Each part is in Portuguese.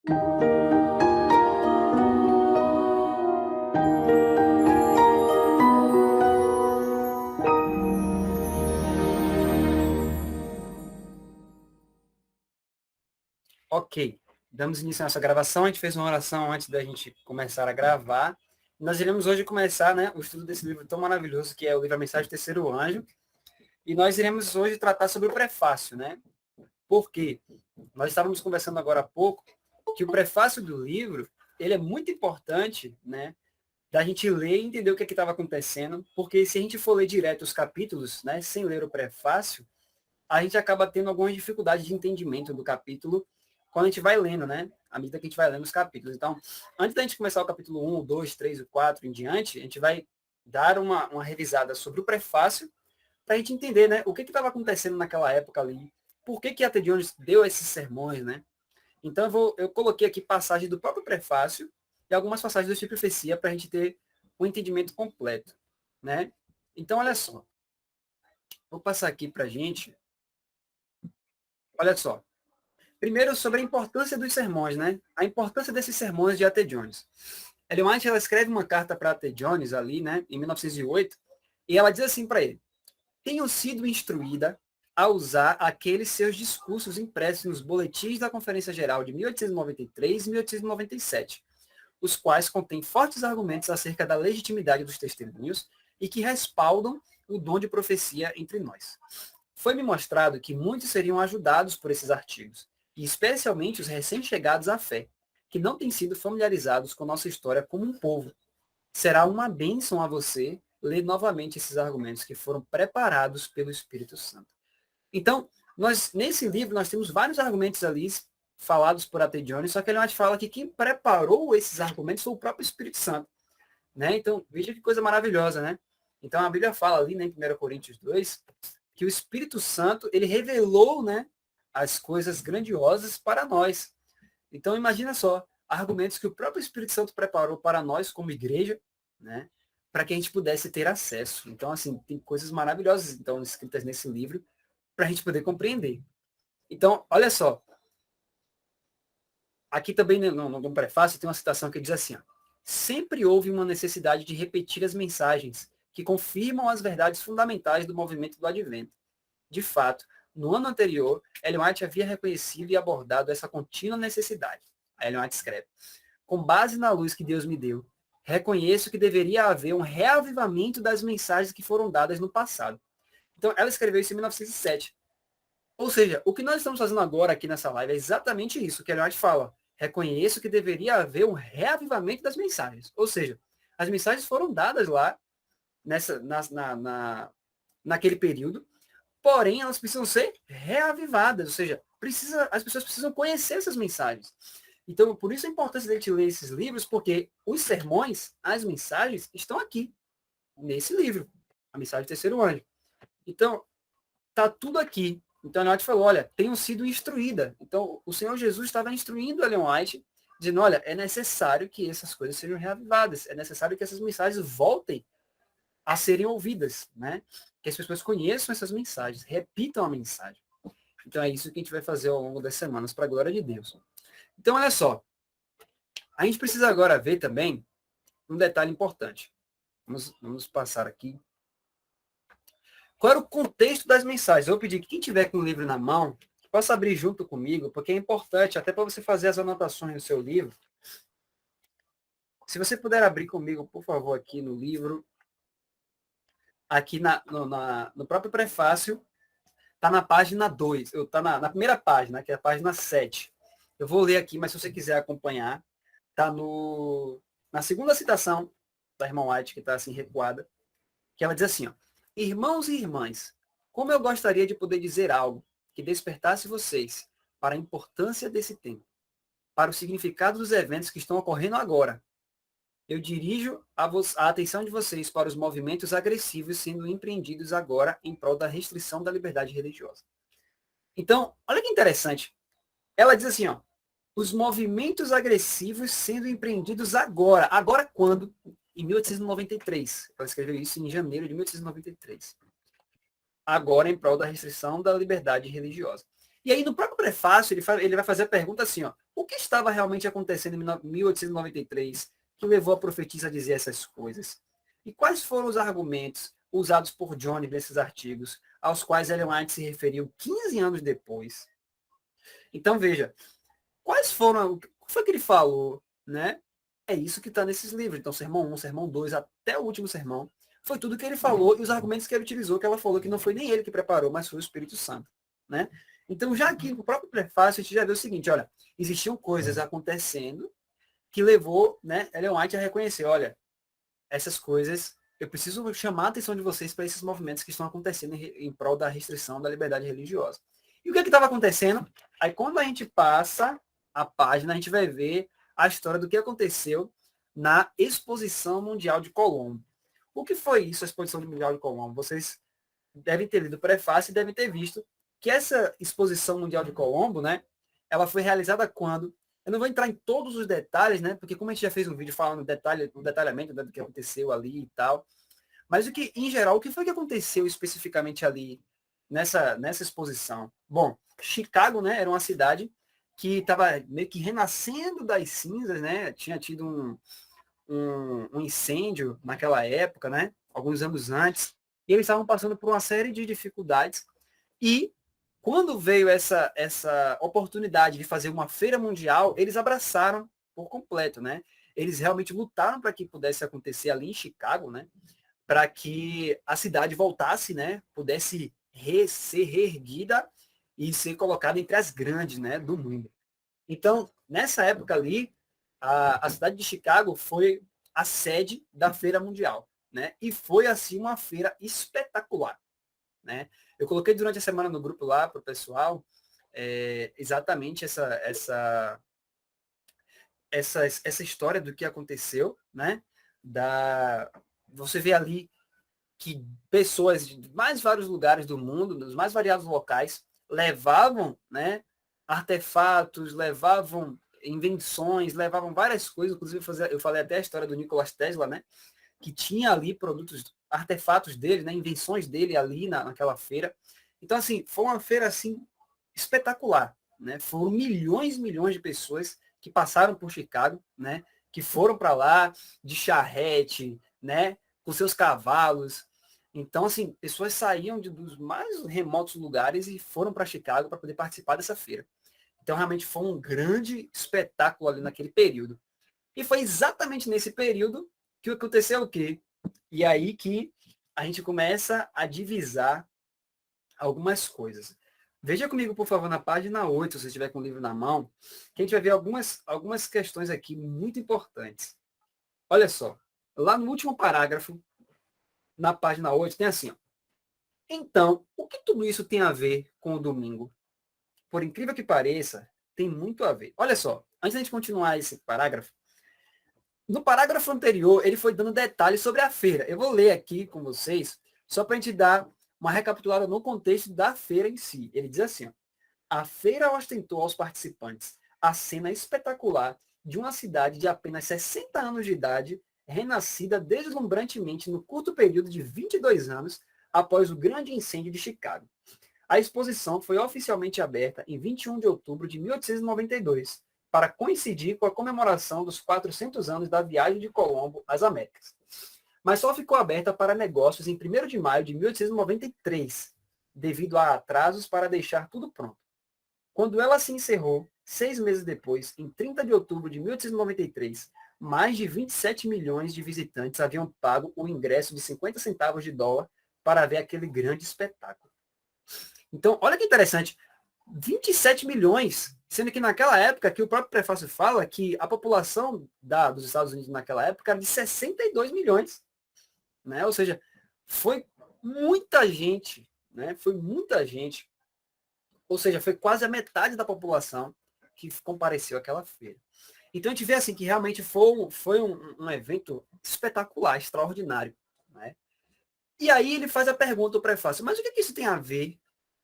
Ok, damos início à nossa gravação. A gente fez uma oração antes da gente começar a gravar. Nós iremos hoje começar, né, o estudo desse livro tão maravilhoso que é o livro A Mensagem do Terceiro Anjo. E nós iremos hoje tratar sobre o prefácio, né? Por quê? Nós estávamos conversando agora há pouco que o prefácio do livro, ele é muito importante, né, da gente ler e entender o que estava acontecendo, porque se a gente for ler direto os capítulos, né, sem ler o prefácio, a gente acaba tendo algumas dificuldades de entendimento do capítulo quando a gente vai lendo, né? À medida que a gente vai lendo os capítulos. Então, antes da gente começar o capítulo 1, 2, 3 e 4 em diante, a gente vai dar uma revisada sobre o prefácio para a gente entender, né, o que estava acontecendo naquela época ali, por que A.T. Jones deu esses sermões, né? Então, eu coloquei aqui passagens do próprio prefácio e algumas passagens do Tipo de Profecia para a gente ter um entendimento completo, né? Então, olha só. Vou passar aqui para a gente. Olha só. Primeiro, sobre a importância dos sermões, né? A importância desses sermões de A.T. Jones. Ellen White, ela escreve uma carta para A.T. Jones ali, né, em 1908, e ela diz assim para ele: tenho sido instruída a usar aqueles seus discursos impressos nos boletins da Conferência Geral de 1893 e 1897, os quais contêm fortes argumentos acerca da legitimidade dos testemunhos e que respaldam o dom de profecia entre nós. Foi-me mostrado que muitos seriam ajudados por esses artigos, e especialmente os recém-chegados à fé, que não têm sido familiarizados com nossa história como um povo. Será uma bênção a você ler novamente esses argumentos que foram preparados pelo Espírito Santo. Então, nesse livro, nós temos vários argumentos ali falados por A.T. Jones, só que ele fala que quem preparou esses argumentos foi o próprio Espírito Santo. Né? Então, veja que coisa maravilhosa, né? Então, a Bíblia fala ali, né, em 1 Coríntios 2, que o Espírito Santo, ele revelou, né, as coisas grandiosas para nós. Então, imagina só, argumentos que o próprio Espírito Santo preparou para nós como igreja, né, para que a gente pudesse ter acesso. Então, assim, tem coisas maravilhosas então escritas nesse livro para a gente poder compreender. Então, olha só, aqui também no prefácio tem uma citação que diz assim, ó, sempre houve uma necessidade de repetir as mensagens que confirmam as verdades fundamentais do movimento do Advento. De fato, no ano anterior, Ellen White havia reconhecido e abordado essa contínua necessidade. A Ellen White escreve: com base na luz que Deus me deu, reconheço que deveria haver um reavivamento das mensagens que foram dadas no passado. Então, ela escreveu isso em 1907. Ou seja, o que nós estamos fazendo agora aqui nessa live é exatamente isso que a Ellen White fala. Reconheço que deveria haver um reavivamento das mensagens. Ou seja, as mensagens foram dadas lá naquele período, porém elas precisam ser reavivadas, ou seja, as pessoas precisam conhecer essas mensagens. Então, por isso a importância de a gente ler esses livros, porque os sermões, as mensagens, estão aqui, nesse livro, A Mensagem do Terceiro Anjo. Então, está tudo aqui. Então, a Ellen White falou, olha, tenho sido instruída. Então, o Senhor Jesus estava instruindo a Ellen White, dizendo, olha, é necessário que essas coisas sejam reavivadas, é necessário que essas mensagens voltem a serem ouvidas, né? Que as pessoas conheçam essas mensagens, repitam a mensagem. Então é isso que a gente vai fazer ao longo das semanas, para a glória de Deus. Então, olha só. A gente precisa agora ver também um detalhe importante. Vamos passar aqui. Qual era o contexto das mensagens? Eu vou pedir que quem tiver com o livro na mão, possa abrir junto comigo, porque é importante, até para você fazer as anotações no seu livro. Se você puder abrir comigo, por favor, aqui no livro, aqui no próprio prefácio, está na página 2, está na primeira página, que é a página 7. Eu vou ler aqui, mas se você quiser acompanhar, está na segunda citação da irmã White, que está assim recuada, que ela diz assim, ó, irmãos e irmãs, como eu gostaria de poder dizer algo que despertasse vocês para a importância desse tempo, para o significado dos eventos que estão ocorrendo agora. Eu dirijo a atenção de vocês para os movimentos agressivos sendo empreendidos agora em prol da restrição da liberdade religiosa. Então, olha que interessante. Ela diz assim, ó, os movimentos agressivos sendo empreendidos agora. Agora quando? Em 1893. Ela escreveu isso em janeiro de 1893. Agora em prol da restrição da liberdade religiosa. E aí, no próprio prefácio, ele vai fazer a pergunta assim, ó, o que estava realmente acontecendo em 1893 que levou a profetisa a dizer essas coisas? E quais foram os argumentos usados por Johnny nesses artigos, aos quais Ellen White se referiu 15 anos depois? Então, veja, quais foram, o que foi que ele falou, né? É isso que está nesses livros. Então, sermão 1, sermão 2, até o último sermão, foi tudo que ele falou e os argumentos que ele utilizou, que ela falou que não foi nem ele que preparou, mas foi o Espírito Santo, né? Então, já aqui no próprio prefácio, a gente já vê o seguinte, olha, existiam coisas acontecendo que levou, né, Ellen White a reconhecer, olha, essas coisas, eu preciso chamar a atenção de vocês para esses movimentos que estão acontecendo em prol da restrição da liberdade religiosa. E o que estava acontecendo? Aí, quando a gente passa a página, a gente vai ver a história do que aconteceu na Exposição Mundial de Colombo. O que foi isso, a Exposição Mundial de Colombo? Vocês devem ter lido o prefácio e devem ter visto que essa Exposição Mundial de Colombo, né, ela foi realizada quando? Eu não vou entrar em todos os detalhes, né, porque como a gente já fez um vídeo falando o detalhamento, né, do que aconteceu ali e tal, mas o que, em geral, o que foi que aconteceu especificamente ali nessa exposição? Bom, Chicago, né, era uma cidade que estava meio que renascendo das cinzas, né, tinha tido um incêndio naquela época, né, alguns anos antes, e eles estavam passando por uma série de dificuldades, e quando veio essa oportunidade de fazer uma feira mundial, eles abraçaram por completo, né? Eles realmente lutaram para que pudesse acontecer ali em Chicago, né? Para que a cidade voltasse, né? Pudesse ser reerguida e ser colocada entre as grandes, né? Do mundo. Então, nessa época ali, a cidade de Chicago foi a sede da feira mundial, né? E foi assim uma feira espetacular, né? Eu coloquei durante a semana no grupo lá para o pessoal exatamente essa história do que aconteceu, né? Você vê ali que pessoas de mais vários lugares do mundo, dos mais variados locais, levavam, né, artefatos, levavam invenções, levavam várias coisas, inclusive eu falei até a história do Nikola Tesla, né, que tinha ali produtos, artefatos dele, né, invenções dele ali naquela feira. Então, assim, foi uma feira assim espetacular, né? Foram milhões e milhões de pessoas que passaram por Chicago, né? Que foram para lá de charrete, né? Com seus cavalos. Então, assim, pessoas saíam dos mais remotos lugares e foram para Chicago para poder participar dessa feira. Então, realmente foi um grande espetáculo ali naquele período. E foi exatamente nesse período que aconteceu o quê? E aí que a gente começa a divisar algumas coisas. Veja comigo, por favor, na página 8, se você estiver com o livro na mão, que a gente vai ver algumas questões aqui muito importantes. Olha só, lá no último parágrafo, na página 8, tem assim, ó. Então, o que tudo isso tem a ver com o domingo? Por incrível que pareça, tem muito a ver. Olha só, antes da gente continuar esse parágrafo, no parágrafo anterior, ele foi dando detalhes sobre a feira. Eu vou ler aqui com vocês, só para a gente dar uma recapitulada no contexto da feira em si. Ele diz assim, ó, a feira ostentou aos participantes a cena espetacular de uma cidade de apenas 60 anos de idade, renascida deslumbrantemente no curto período de 22 anos após o grande incêndio de Chicago. A exposição foi oficialmente aberta em 21 de outubro de 1892, para coincidir com a comemoração dos 400 anos da viagem de Colombo às Américas. Mas só ficou aberta para negócios em 1º de maio de 1893, devido a atrasos para deixar tudo pronto. Quando ela se encerrou, 6 meses depois, em 30 de outubro de 1893, mais de 27 milhões de visitantes haviam pago o ingresso de 50 centavos de dólar para ver aquele grande espetáculo. Então, olha que interessante, 27 milhões, sendo que naquela época, que o próprio prefácio fala que a população dos Estados Unidos naquela época era de 62 milhões, né? Ou seja, foi muita gente, né? Foi muita gente, ou seja, foi quase a metade da população que compareceu àquela feira. Então a gente vê assim que realmente foi um evento espetacular, extraordinário, né? E aí ele faz a pergunta, o prefácio, mas o que isso tem a ver,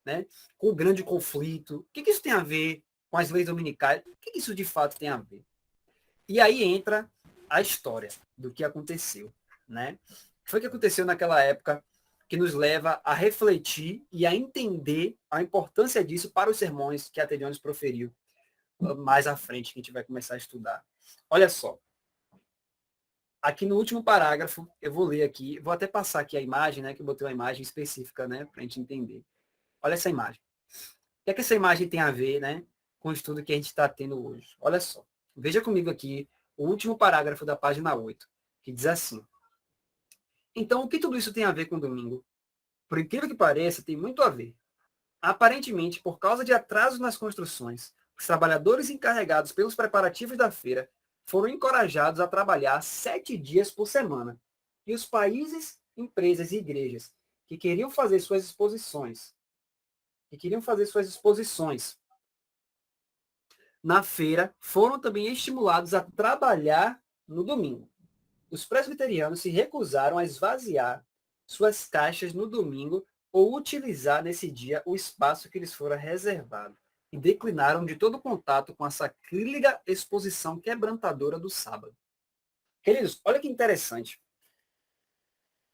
né, com o grande conflito? O que isso tem a ver com as leis dominicais? O que isso de fato tem a ver? E aí entra a história do que aconteceu, né? O que foi que aconteceu naquela época que nos leva a refletir e a entender a importância disso para os sermões que a Ateniones proferiu mais à frente, que a gente vai começar a estudar. Olha só. Aqui no último parágrafo, eu vou ler aqui, vou até passar aqui a imagem, né, que eu botei uma imagem específica, né, para a gente entender. Olha essa imagem. O que é que essa imagem tem a ver, né, com o estudo que a gente está tendo hoje? Olha só. Veja comigo aqui o último parágrafo da página 8, que diz assim. Então, o que tudo isso tem a ver com o domingo? Por incrível que pareça, tem muito a ver. Aparentemente, por causa de atrasos nas construções, os trabalhadores encarregados pelos preparativos da feira foram encorajados a trabalhar 7 dias por semana. E os países, empresas e igrejas que queriam fazer suas exposições, na feira foram também estimulados a trabalhar no domingo. Os presbiterianos se recusaram a esvaziar suas caixas no domingo ou utilizar nesse dia o espaço que lhes fora reservado e declinaram de todo contato com a sacrílega exposição quebrantadora do sábado. Queridos, olha que interessante.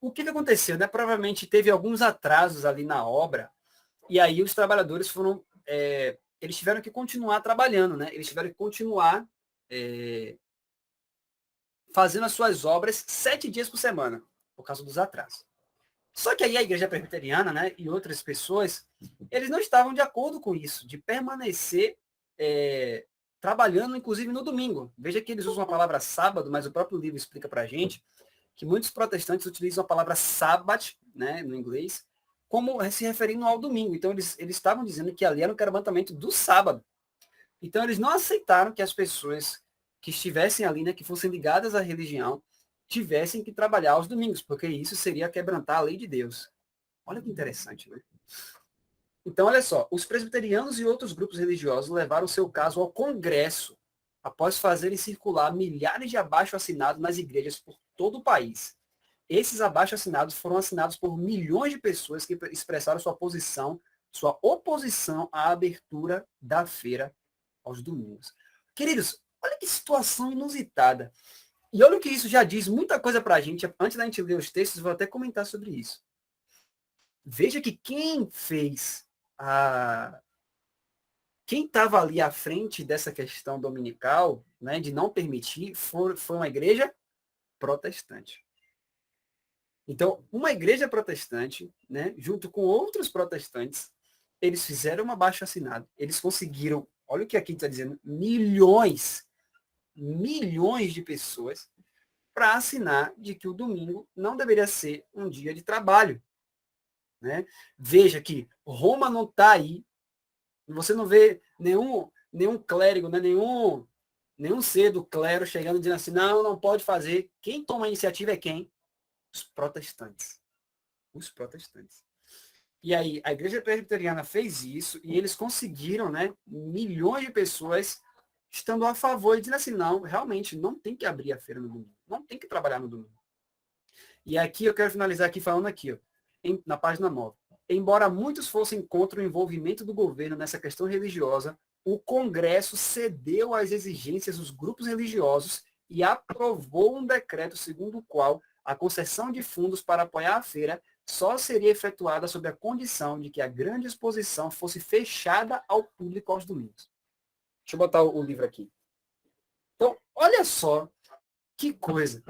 O que aconteceu, né? Provavelmente teve alguns atrasos ali na obra e aí os trabalhadores foram, eles tiveram que continuar trabalhando, né? Eles tiveram que continuar fazendo as suas obras 7 dias por semana, por causa dos atrasos. Só que aí a igreja presbiteriana, né, e outras pessoas, eles não estavam de acordo com isso, de permanecer trabalhando, inclusive no domingo. Veja que eles usam a palavra sábado, mas o próprio livro explica para a gente que muitos protestantes utilizam a palavra sabbat, né, no inglês, como se referindo ao domingo. Então eles estavam dizendo que ali era o quebrantamento do sábado. Então eles não aceitaram que as pessoas que estivessem ali, né, que fossem ligadas à religião, tivessem que trabalhar aos domingos, porque isso seria quebrantar a lei de Deus. Olha que interessante, né? Então, olha só, os presbiterianos e outros grupos religiosos levaram o seu caso ao Congresso, após fazerem circular milhares de abaixo-assinados nas igrejas por todo o país. Esses abaixo-assinados foram assinados por milhões de pessoas que expressaram sua oposição à abertura da feira aos domingos. Queridos, olha que situação inusitada. E olha o que isso já diz muita coisa para a gente. Antes da gente ler os textos, vou até comentar sobre isso. Veja que quem estava ali à frente dessa questão dominical, né, de não permitir, foi uma igreja protestante. Então, uma igreja protestante, né, junto com outros protestantes, eles fizeram uma abaixo-assinado. Eles conseguiram, olha o que aqui está dizendo, milhões de pessoas para assinar de que o domingo não deveria ser um dia de trabalho. Né? Veja que Roma não está aí, você não vê nenhum clérigo, né? nenhum ser do clero chegando dizendo assim, não pode fazer. Quem toma a iniciativa é quem? Os protestantes. Os protestantes. E aí, a igreja presbiteriana fez isso e eles conseguiram, né, milhões de pessoas estando a favor e dizendo assim, não, realmente, não tem que abrir a feira no domingo. Não tem que trabalhar no domingo. E aqui eu quero finalizar aqui falando aqui, ó, na página 9. Embora muitos fossem contra o envolvimento do governo nessa questão religiosa, o Congresso cedeu às exigências dos grupos religiosos e aprovou um decreto segundo o qual a concessão de fundos para apoiar a feira só seria efetuada sob a condição de que a grande exposição fosse fechada ao público aos domingos. Deixa eu botar o livro aqui. Então, olha só que coisa.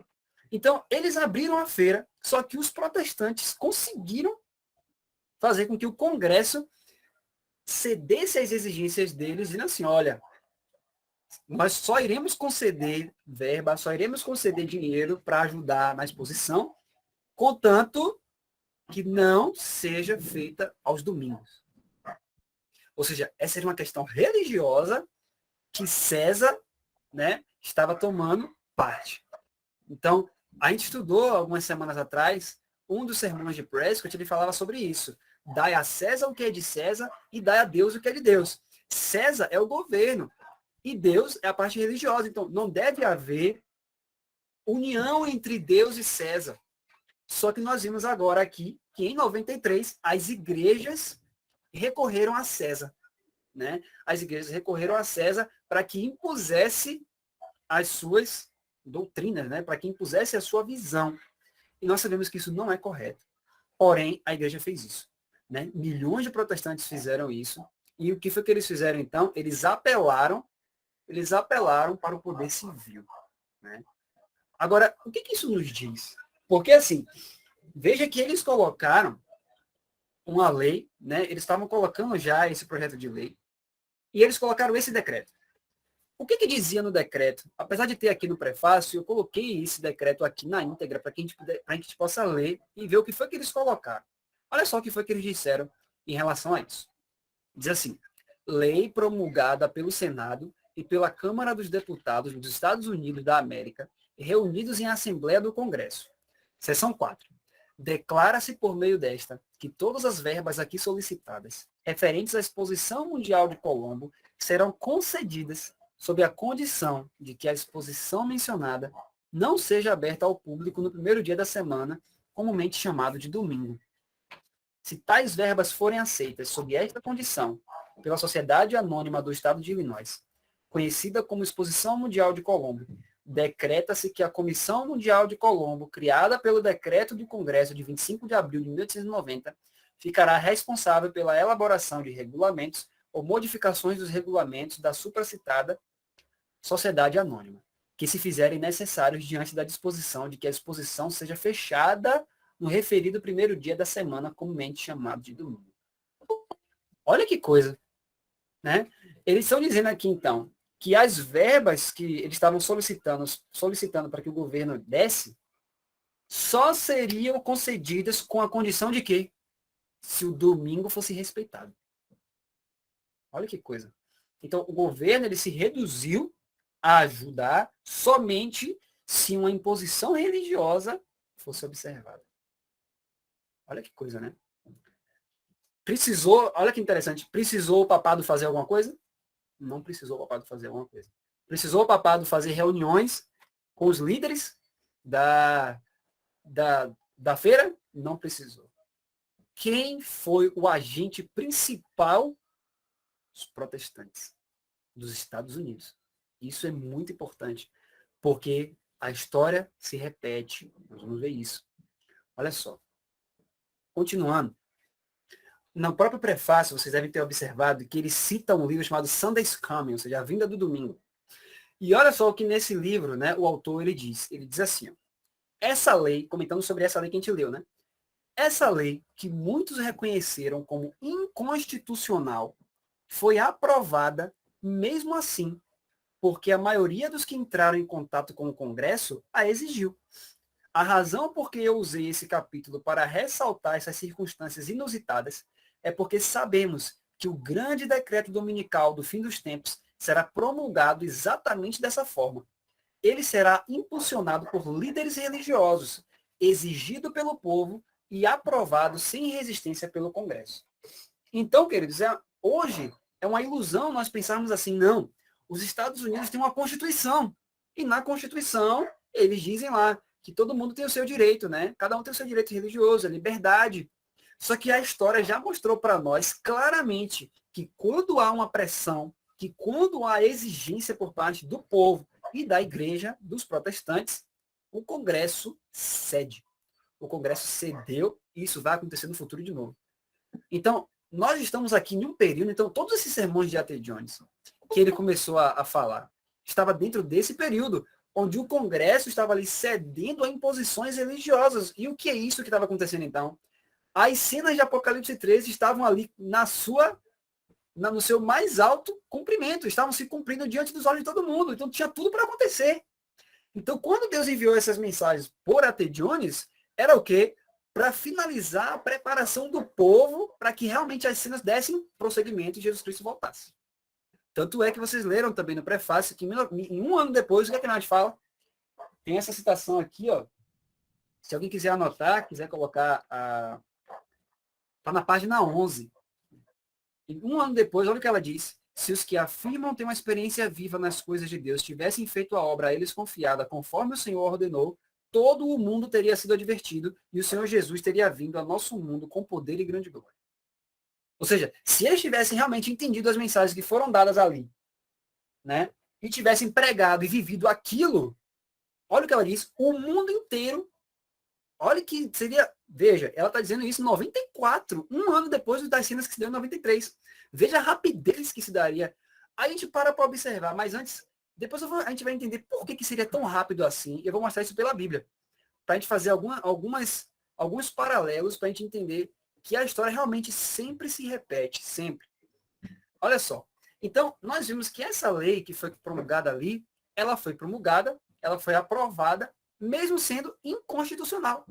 Então, eles abriram a feira, só que os protestantes conseguiram fazer com que o Congresso cedesse às exigências deles, dizendo assim, olha, nós só iremos conceder verba, só iremos conceder dinheiro para ajudar na exposição, contanto que não seja feita aos domingos. Ou seja, essa era uma questão religiosa que César, né, estava tomando parte. Então, a gente estudou algumas semanas atrás, um dos sermões de Prescott, ele falava sobre isso. Dai a César o que é de César e dai a Deus o que é de Deus. César é o governo e Deus é a parte religiosa. Então, não deve haver união entre Deus e César. Só que nós vimos agora aqui que em 93 as igrejas recorreram a César. Né? As igrejas recorreram a César para que impusesse as suas doutrinas, né? Para que impusesse a sua visão. E nós sabemos que isso não é correto. Porém, a igreja fez isso. Né? Milhões de protestantes fizeram isso. E o que foi que eles fizeram, então? Eles apelaram para o poder civil. Né? Agora, o que isso nos diz? Porque, assim, veja que eles colocaram uma lei, né? Eles estavam colocando já esse projeto de lei, e eles colocaram esse decreto. O que dizia no decreto? Apesar de ter aqui no prefácio, eu coloquei esse decreto aqui na íntegra para que a gente possa ler e ver o que foi que eles colocaram. Olha só o que foi que eles disseram em relação a isso. Diz assim: lei promulgada pelo Senado e pela Câmara dos Deputados dos Estados Unidos da América, reunidos em Assembleia do Congresso. Seção 4. Declara-se por meio desta que todas as verbas aqui solicitadas, referentes à Exposição Mundial de Colombo, serão concedidas sob a condição de que a exposição mencionada não seja aberta ao público no primeiro dia da semana, comumente chamado de domingo. Se tais verbas forem aceitas sob esta condição pela Sociedade Anônima do Estado de Illinois, conhecida como Exposição Mundial de Colombo, decreta-se que a Comissão Mundial de Colombo, criada pelo Decreto do Congresso de 25 de abril de 1890, ficará responsável pela elaboração de regulamentos ou modificações dos regulamentos da supracitada Sociedade Anônima, que se fizerem necessários diante da disposição de que a exposição seja fechada no referido primeiro dia da semana, comumente chamado de domingo. Olha que coisa, né? Eles estão dizendo aqui, então, que as verbas que eles estavam solicitando para que o governo desse, só seriam concedidas com a condição de que se o domingo fosse respeitado. Olha que coisa. Então, o governo ele se reduziu a ajudar somente se uma imposição religiosa fosse observada. Olha que coisa, né? Precisou, olha que interessante, precisou o papado fazer alguma coisa? Não precisou o papado fazer alguma coisa. Precisou o papado fazer reuniões com os líderes da feira? Não precisou. Quem foi o agente principal? Os protestantes dos Estados Unidos. Isso é muito importante, porque a história se repete. Nós vamos ver isso. Olha só. Continuando. No próprio prefácio, vocês devem ter observado que ele cita um livro chamado Sunday's Coming, ou seja, a vinda do domingo. E olha só o que nesse livro, né, o autor ele diz assim, ó, essa lei, comentando sobre essa lei que a gente leu, né? Essa lei, que muitos reconheceram como inconstitucional, foi aprovada mesmo assim, porque a maioria dos que entraram em contato com o Congresso a exigiu. A razão por que eu usei esse capítulo para ressaltar essas circunstâncias inusitadas é porque sabemos que o grande decreto dominical do fim dos tempos será promulgado exatamente dessa forma. Ele será impulsionado por líderes religiosos, exigido pelo povo e aprovado sem resistência pelo Congresso. Então, queridos, hoje é uma ilusão nós pensarmos assim, não, os Estados Unidos têm uma Constituição, e na Constituição eles dizem lá que todo mundo tem o seu direito, né? Cada um tem o seu direito religioso, a liberdade. Só que a história já mostrou para nós claramente que quando há uma pressão, que quando há exigência por parte do povo e da igreja, dos protestantes, o Congresso cede. O Congresso cedeu e isso vai acontecer no futuro de novo. Então, nós estamos aqui em um período, então todos esses sermões de A.T. Jones que ele começou a falar, estava dentro desse período, onde o Congresso estava ali cedendo a imposições religiosas. E o que é isso que estava acontecendo então? As cenas de Apocalipse 13 estavam ali no seu mais alto cumprimento, estavam se cumprindo diante dos olhos de todo mundo. Então tinha tudo para acontecer. Então, quando Deus enviou essas mensagens por A.T. Jones, era o quê? Para finalizar a preparação do povo para que realmente as cenas dessem prosseguimento e Jesus Cristo voltasse. Tanto é que vocês leram também no prefácio que em um ano depois, o que é que nós fala? Tem essa citação aqui, ó. Se alguém quiser anotar, quiser colocar, está na página 11. E um ano depois, olha o que ela diz. Se os que afirmam ter uma experiência viva nas coisas de Deus tivessem feito a obra a eles confiada, conforme o Senhor ordenou, todo o mundo teria sido advertido e o Senhor Jesus teria vindo a nosso mundo com poder e grande glória. Ou seja, se eles tivessem realmente entendido as mensagens que foram dadas ali, né, e tivessem pregado e vivido aquilo, olha o que ela diz, o mundo inteiro, olha que seria Veja, ela está dizendo isso em 94, um ano depois das cenas que se deu em 93. Veja a rapidez que se daria. Aí a gente para observar, mas antes, depois a gente vai entender por que seria tão rápido assim, e eu vou mostrar isso pela Bíblia, para a gente fazer alguns paralelos, para a gente entender que a história realmente sempre se repete, sempre. Olha só. Então, nós vimos que essa lei que foi promulgada ali, ela foi promulgada, ela foi aprovada, mesmo sendo inconstitucional.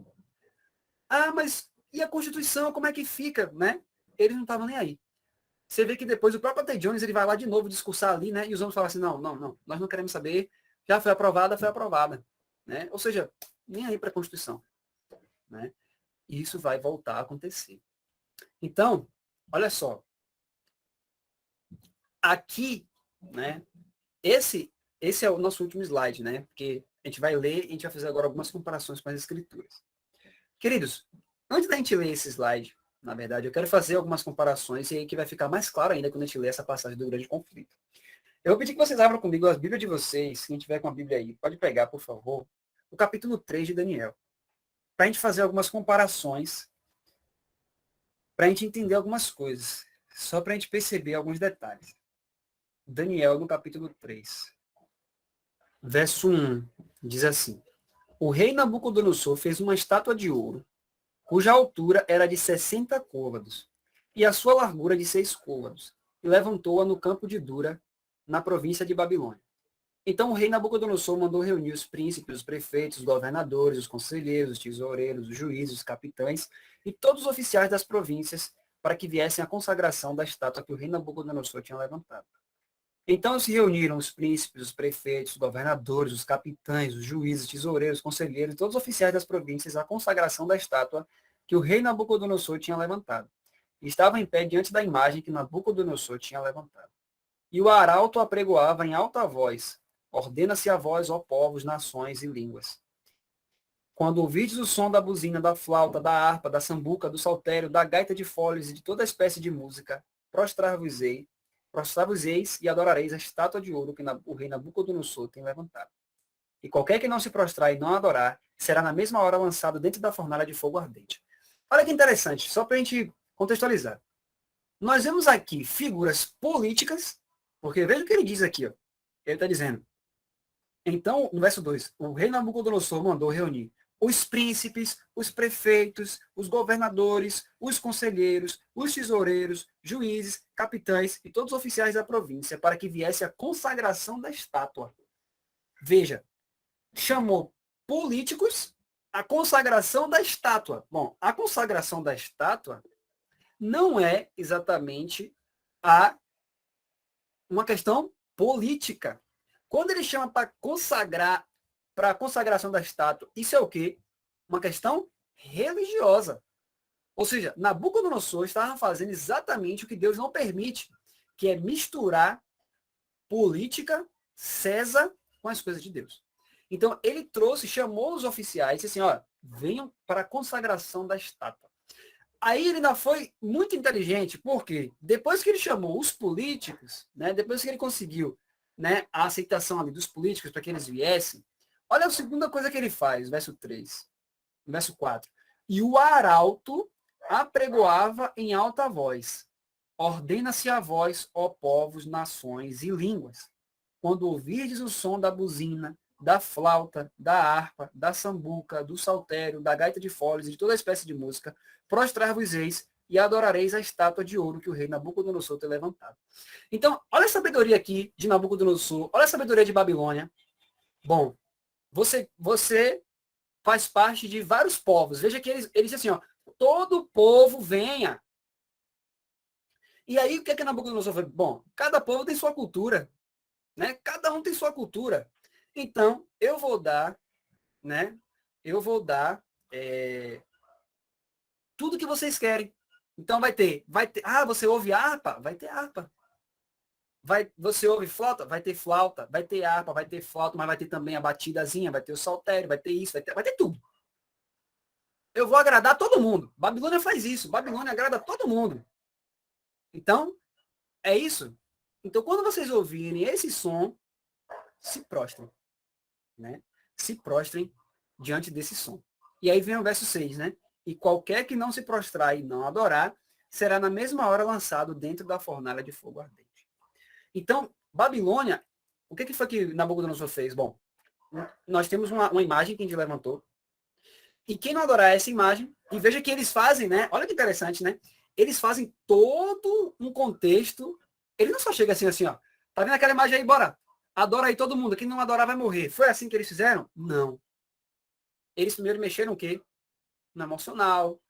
Ah, mas e a Constituição, como é que fica, né? Eles não estavam nem aí. Você vê que depois o próprio Ted Jones, ele vai lá de novo discursar ali, né? E os homens falam assim, não, nós não queremos saber, já foi aprovada, né? Ou seja, nem aí para a Constituição, né? E isso vai voltar a acontecer. Então, olha só, aqui, né? Esse é o nosso último slide, né? Porque a gente vai ler e a gente vai fazer agora algumas comparações com as escrituras. Queridos, antes da gente ler esse slide, na verdade, eu quero fazer algumas comparações e aí que vai ficar mais claro ainda quando a gente ler essa passagem do grande conflito. Eu vou pedir que vocês abram comigo as Bíblias de vocês, quem tiver com a Bíblia aí, pode pegar, por favor, o capítulo 3 de Daniel, para a gente fazer algumas comparações, para a gente entender algumas coisas, só para a gente perceber alguns detalhes. Daniel, no capítulo 3, verso 1, diz assim: O rei Nabucodonosor fez uma estátua de ouro, cuja altura era de 60 côvados, e a sua largura de 6 côvados, e levantou-a no campo de Dura, na província de Babilônia. Então o rei Nabucodonosor mandou reunir os príncipes, os prefeitos, os governadores, os conselheiros, os tesoureiros, os juízes, os capitães e todos os oficiais das províncias para que viessem à consagração da estátua que o rei Nabucodonosor tinha levantado. Então se reuniram os príncipes, os prefeitos, os governadores, os capitães, os juízes, tesoureiros, conselheiros e todos os oficiais das províncias à consagração da estátua que o rei Nabucodonosor tinha levantado. E estavam em pé diante da imagem que Nabucodonosor tinha levantado. E o arauto apregoava em alta voz: Ordena-se a vós, ó povos, nações e línguas. Quando ouvides o som da buzina, da flauta, da harpa, da sambuca, do saltério, da gaita de foles e de toda espécie de música, prostrar-vos-eis e adorareis a estátua de ouro que o rei Nabucodonosor tem levantado. E qualquer que não se prostrar e não adorar, será na mesma hora lançado dentro da fornalha de fogo ardente. Olha que interessante, só para a gente contextualizar. Nós vemos aqui figuras políticas, porque veja o que ele diz aqui, ó. Ele está dizendo, então, no verso 2, o rei Nabucodonosor mandou reunir os príncipes, os prefeitos, os governadores, os conselheiros, os tesoureiros, juízes, capitães e todos os oficiais da província para que viesse a consagração da estátua. Veja, chamou políticos a consagração da estátua. Bom, a consagração da estátua não é exatamente uma questão política. Quando ele chama para consagrar, para a consagração da estátua, isso é o quê? Uma questão religiosa. Ou seja, Nabucodonosor estava fazendo exatamente o que Deus não permite, que é misturar política, César, com as coisas de Deus. Então, ele trouxe, chamou os oficiais e disse assim, ó, venham para a consagração da estátua. Aí ele ainda foi muito inteligente, porque depois que ele chamou os políticos, né, depois que ele conseguiu, né, a aceitação ali dos políticos para que eles viessem, olha a segunda coisa que ele faz, verso 3, verso 4. E o arauto apregoava em alta voz: Ordena-se a vós, ó povos, nações e línguas, quando ouvirdes o som da buzina, da flauta, da harpa, da sambuca, do saltério, da gaita de foles e de toda espécie de música, prostrar-vos-eis e adorareis a estátua de ouro que o rei Nabucodonosor tem levantado. Então, olha a sabedoria aqui de Nabucodonosor, olha a sabedoria de Babilônia. Bom, você faz parte de vários povos. Veja que eles dizem assim, ó, todo povo venha. E aí, o que é que Nabucodonosor fez? Bom, cada povo tem sua cultura, né? Cada um tem sua cultura. Então, eu vou dar, né? Eu vou dar tudo que vocês querem. Então vai ter. Ah, você ouve harpa? Vai ter harpa. Você ouve flauta? Vai ter flauta. Vai ter harpa, vai ter flauta, mas vai ter também a batidazinha, vai ter o saltério, vai ter isso, vai ter tudo. Eu vou agradar todo mundo. Babilônia faz isso. Babilônia agrada todo mundo. Então, é isso. Então, quando vocês ouvirem esse som, se prostrem, né? Se prostrem diante desse som. E aí vem o verso 6, né? e qualquer que não se prostrar e não adorar, será na mesma hora lançado dentro da fornalha de fogo ardente. Então, Babilônia, o que foi que Nabucodonosor fez? Bom, nós temos uma imagem que a gente levantou, e quem não adorar essa imagem, e veja que eles fazem, né? Olha que interessante, né? Eles fazem todo um contexto. Ele não só chega assim, ó. Tá vendo aquela imagem aí? Bora. Adora aí todo mundo. Quem não adorar vai morrer. Foi assim que eles fizeram? Não. Eles primeiro mexeram o quê? No emocional,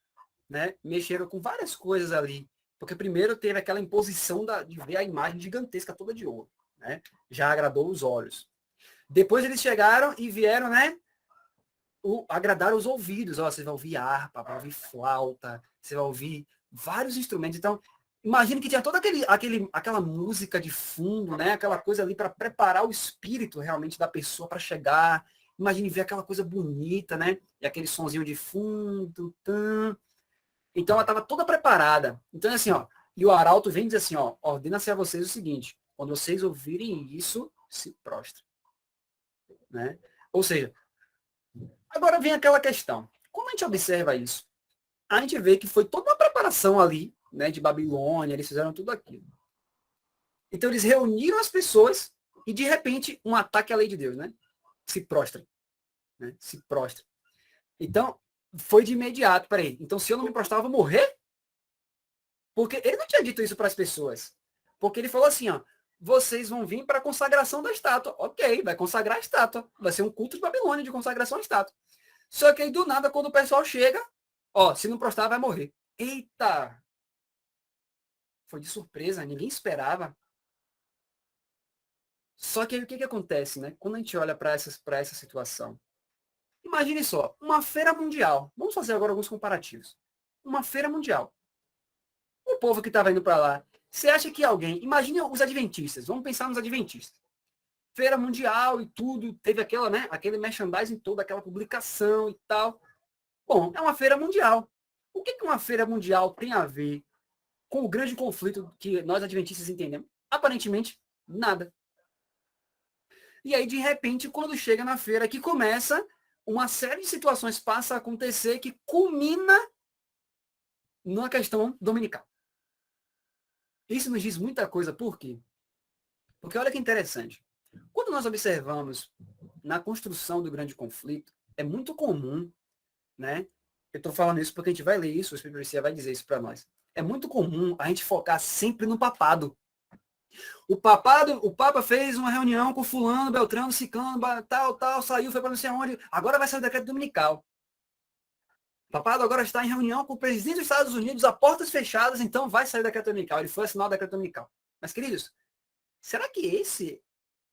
né? Mexeram com várias coisas ali. Porque primeiro teve aquela imposição de ver a imagem gigantesca toda de ouro, né? Já agradou os olhos. Depois eles chegaram e vieram, né? Agradar os ouvidos. Ó, você vai ouvir harpa, vai ouvir flauta, você vai ouvir vários instrumentos. Então, imagine que tinha toda aquela música de fundo, né? Aquela coisa ali para preparar o espírito realmente da pessoa para chegar. Imagine ver aquela coisa bonita, né? E aquele sonzinho de fundo. Tam. Então, ela estava toda preparada. Então, assim, ó. E o arauto vem dizer assim, ó. Ordena-se a vocês o seguinte. Quando vocês ouvirem isso, se prostrem. Né? Ou seja, agora vem aquela questão. Quando a gente observa isso, a gente vê que foi toda uma preparação ali, né, de Babilônia, eles fizeram tudo aquilo. Então eles reuniram as pessoas e de repente um ataque à lei de Deus, né? Se prostrem, né? Se prostrem. Então foi de imediato, peraí. Então se eu não me prostrar, eu vou morrer? Porque ele não tinha dito isso para as pessoas. Porque ele falou assim, ó, vocês vão vir para a consagração da estátua. Ok, vai consagrar a estátua. Vai ser um culto de Babilônia de consagração à estátua. Só que aí do nada, quando o pessoal chega, ó, se não prostrar, vai morrer. Eita! Foi de surpresa, ninguém esperava. Só que aí o que acontece, né? Quando a gente olha para essa situação. Imagine só, uma feira mundial. Vamos fazer agora alguns comparativos. Uma feira mundial. O povo que estava indo para lá. Você acha que alguém. Imagine os adventistas. Vamos pensar nos adventistas. Feira mundial e tudo. Teve aquela, né? Aquele merchandising todo, aquela publicação e tal. Bom, é uma feira mundial. O que uma feira mundial tem a ver com o grande conflito que nós adventistas entendemos? Aparentemente, nada. E aí, de repente, quando chega na feira, que começa, uma série de situações passa a acontecer que culmina numa questão dominical. Isso nos diz muita coisa. Por quê? Porque olha que interessante. Quando nós observamos na construção do grande conflito, é muito comum, né? Eu estou falando isso porque a gente vai ler isso, o Espírito Profecia vai dizer isso para nós. É muito comum a gente focar sempre no papado. O Papa fez uma reunião com fulano, Beltrano, Ciclano, tal, saiu, foi para não sei aonde. Agora vai sair o decreto dominical. O papado agora está em reunião com o presidente dos Estados Unidos, a portas fechadas, então vai sair o decreto dominical. Ele foi assinar o decreto dominical. Mas, queridos, será que esse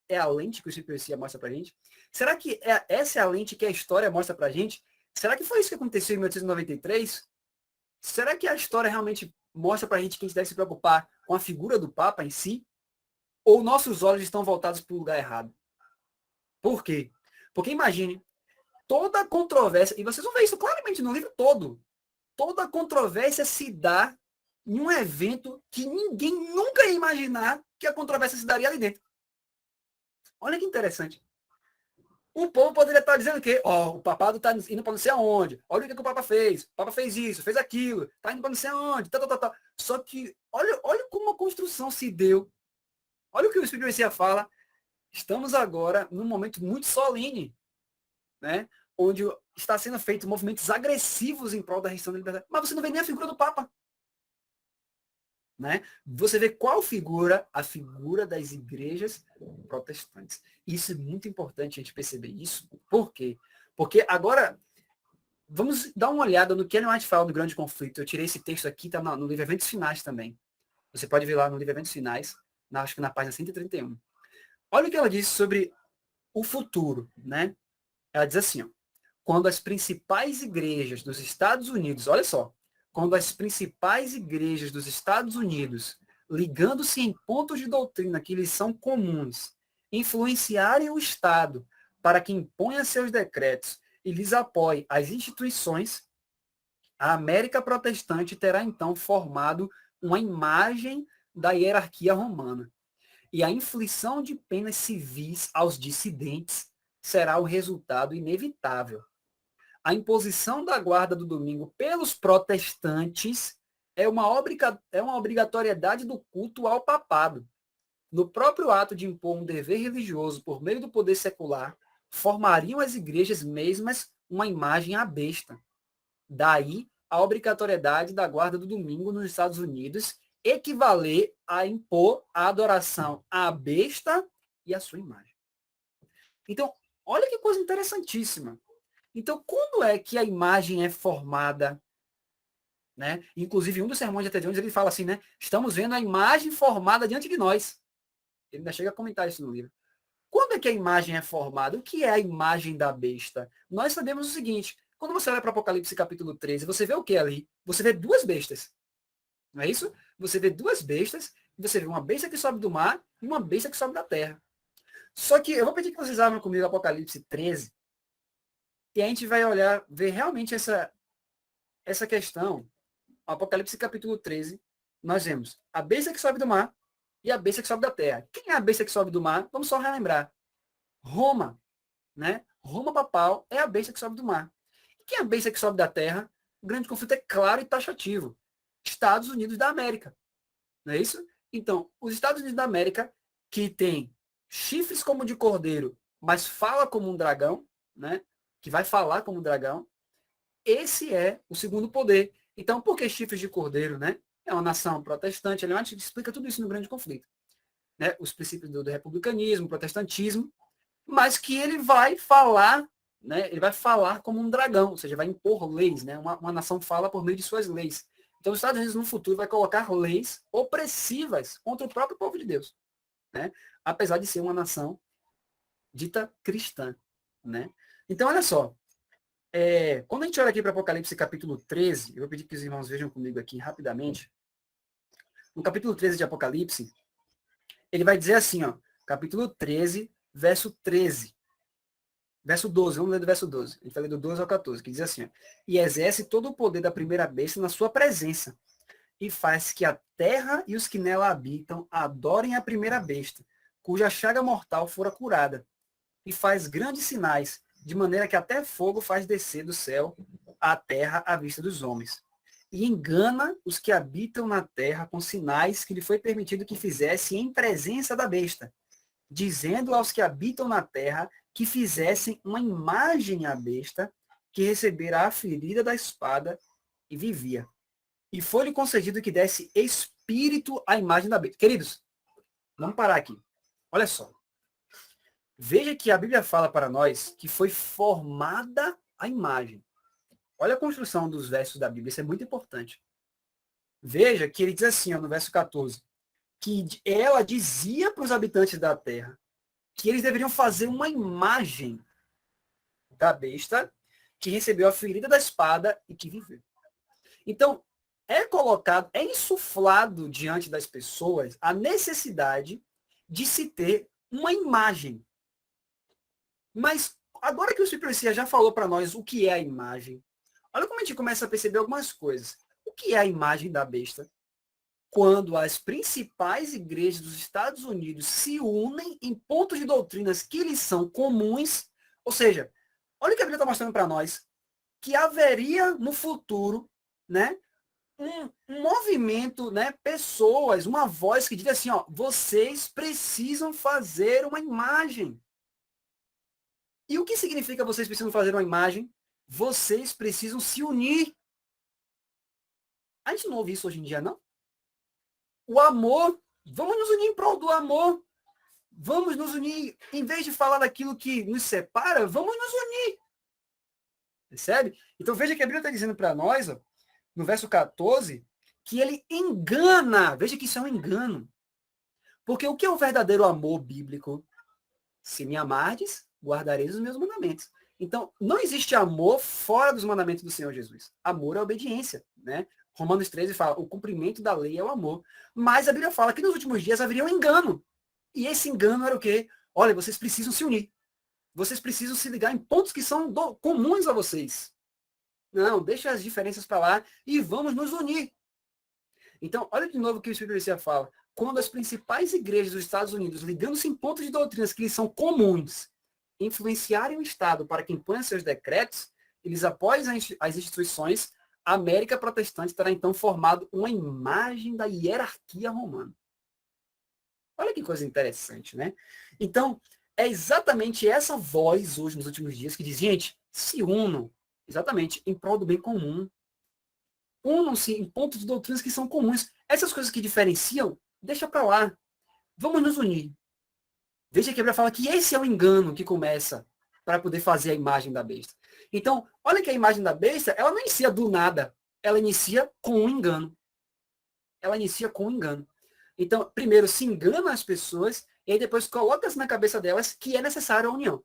é a lente que o Espírito mostra para a gente? Será que essa é a lente que a história mostra para a gente? Será que foi isso que aconteceu em 1893? Será que a história realmente mostra para a gente que a gente deve se preocupar com a figura do Papa em si? Ou nossos olhos estão voltados para o lugar errado? Por quê? Porque imagine, toda a controvérsia, e vocês vão ver isso claramente no livro todo, toda a controvérsia se dá em um evento que ninguém nunca ia imaginar que a controvérsia se daria ali dentro. Olha que interessante. O povo poderia estar dizendo que, ó, o papado está indo para não sei aonde, olha o que o Papa fez, o Papa fez isso, fez aquilo, está indo para não sei aonde, tal. Só que, olha como a construção se deu. Olha o que o Espírito Messias fala. Estamos agora num momento muito solene, né? Onde está sendo feito movimentos agressivos em prol da restrição da liberdade. Mas você não vê nem a figura do Papa. Né? Você vê qual figura? A figura das igrejas protestantes. Isso é muito importante a gente perceber isso. Por quê? Porque agora, vamos dar uma olhada no que Ellen White fala do grande conflito. Eu tirei esse texto aqui, está no livro Eventos Finais também. Você pode ver lá no livro Eventos Finais, acho que na página 131. Olha o que ela diz sobre o futuro, né? Ela diz assim, ó, quando as principais igrejas dos Estados Unidos, olha só, quando as principais igrejas dos Estados Unidos, ligando-se em pontos de doutrina que lhes são comuns, influenciarem o Estado para que imponha seus decretos e lhes apoie as instituições, a América protestante terá então formado uma imagem da hierarquia romana. E a inflição de penas civis aos dissidentes será o resultado inevitável. a imposição da guarda do domingo pelos protestantes é uma obrigatoriedade do culto ao papado. No próprio ato de impor um dever religioso por meio do poder secular, formariam as igrejas mesmas uma imagem à besta. Daí a obrigatoriedade da guarda do domingo nos Estados Unidos equivaler a impor a adoração à besta e à sua imagem. Então, olha que coisa interessantíssima. Então, quando é que a imagem é formada? Né? Inclusive, um dos sermões de Até de Jones, ele fala assim, né? Estamos vendo a imagem formada diante de nós. Ele ainda chega a comentar isso no livro. Quando é que a imagem é formada? O que é a imagem da besta? Nós sabemos o seguinte, quando você olha para Apocalipse capítulo 13, você vê o que ali? Você vê duas bestas. Não é isso? Você vê duas bestas, você vê uma besta que sobe do mar e uma besta que sobe da terra. Só que eu vou pedir que vocês abram comigo Apocalipse 13, e a gente vai olhar, ver realmente essa questão. Apocalipse capítulo 13, nós vemos a besta que sobe do mar e a besta que sobe da terra. Quem é a besta que sobe do mar? Vamos só relembrar. Roma, né? Roma papal é a besta que sobe do mar. E quem é a besta que sobe da terra? O grande conflito é claro e taxativo. Estados Unidos da América. Não é isso? Então, os Estados Unidos da América, que tem chifres como de cordeiro, mas fala como um dragão, né? Que vai falar como um dragão, esse é o segundo poder. Então, por que chifres de cordeiro, né? É uma nação protestante, a gente explica tudo isso no grande conflito. Né? Os princípios do republicanismo, protestantismo, mas que ele vai falar, né? Ele vai falar como um dragão, ou seja, vai impor leis, né? Uma nação fala por meio de suas leis. Então, os Estados Unidos, no futuro, vai colocar leis opressivas contra o próprio povo de Deus, né? Apesar de ser uma nação dita cristã, né? Então, olha só, quando a gente olha aqui para Apocalipse capítulo 13, eu vou pedir que os irmãos vejam comigo aqui rapidamente. No capítulo 13 de Apocalipse, ele vai dizer assim, ó, capítulo 13, verso 13. Verso 12, vamos ler do verso 12. A gente vai ler do 12 ao 14, que diz assim, ó, e exerce todo o poder da primeira besta na sua presença, e faz que a terra e os que nela habitam adorem a primeira besta, cuja chaga mortal fora curada, e faz grandes sinais, de maneira que até fogo faz descer do céu à terra à vista dos homens. E engana os que habitam na terra com sinais que lhe foi permitido que fizesse em presença da besta, dizendo aos que habitam na terra que fizessem uma imagem à besta, que recebera a ferida da espada e vivia. E foi-lhe concedido que desse espírito à imagem da besta. Queridos, vamos parar aqui. Olha só. Veja que a Bíblia fala para nós que foi formada a imagem. Olha a construção dos versos da Bíblia, isso é muito importante. Veja que ele diz assim, ó, no verso 14, que ela dizia para os habitantes da terra que eles deveriam fazer uma imagem da besta que recebeu a ferida da espada e que viveu. Então, é colocado, é insuflado diante das pessoas a necessidade de se ter uma imagem. Mas agora que o Espírito já falou para nós o que é a imagem, olha como a gente começa a perceber algumas coisas. O que é a imagem da besta? Quando as principais igrejas dos Estados Unidos se unem em pontos de doutrinas que lhes são comuns, ou seja, olha o que a Bíblia está mostrando para nós, que haveria no futuro, né, um movimento, né, pessoas, uma voz que diz assim, ó, vocês precisam fazer uma imagem. E o que significa vocês precisam fazer uma imagem? Vocês precisam se unir. A gente não ouve isso hoje em dia, não? O amor, vamos nos unir em prol do amor. Vamos nos unir, em vez de falar daquilo que nos separa, vamos nos unir. Percebe? Então veja que a Bíblia está dizendo para nós, ó, no verso 14, que ele engana. Veja que isso é um engano. Porque o que é o verdadeiro amor bíblico? Se me amardes, guardareis os meus mandamentos. Então, não existe amor fora dos mandamentos do Senhor Jesus. Amor é obediência, né? Romanos 13 fala, o cumprimento da lei é o amor. Mas a Bíblia fala que nos últimos dias haveria um engano. E esse engano era o quê? Olha, vocês precisam se unir. Vocês precisam se ligar em pontos que são comuns a vocês. Não, deixa as diferenças para lá e vamos nos unir. Então, olha de novo o que o Espírito fala. Quando as principais igrejas dos Estados Unidos, ligando-se em pontos de doutrinas que lhes são comuns, influenciarem o Estado para que imponha seus decretos, eles após as instituições, a América protestante terá então formado uma imagem da hierarquia romana. Olha que coisa interessante, né? Então, é exatamente essa voz hoje, nos últimos dias, que diz, gente, se unam, exatamente, em prol do bem comum. Unam-se em pontos de doutrinas que são comuns. Essas coisas que diferenciam, deixa para lá. Vamos nos unir. Veja que a Bíblia fala que esse é o engano que começa para poder fazer a imagem da besta. Então, olha que a imagem da besta, ela não inicia do nada. Ela inicia com um engano. Ela inicia com um engano. Então, primeiro se engana as pessoas e aí depois coloca-se na cabeça delas que é necessária a união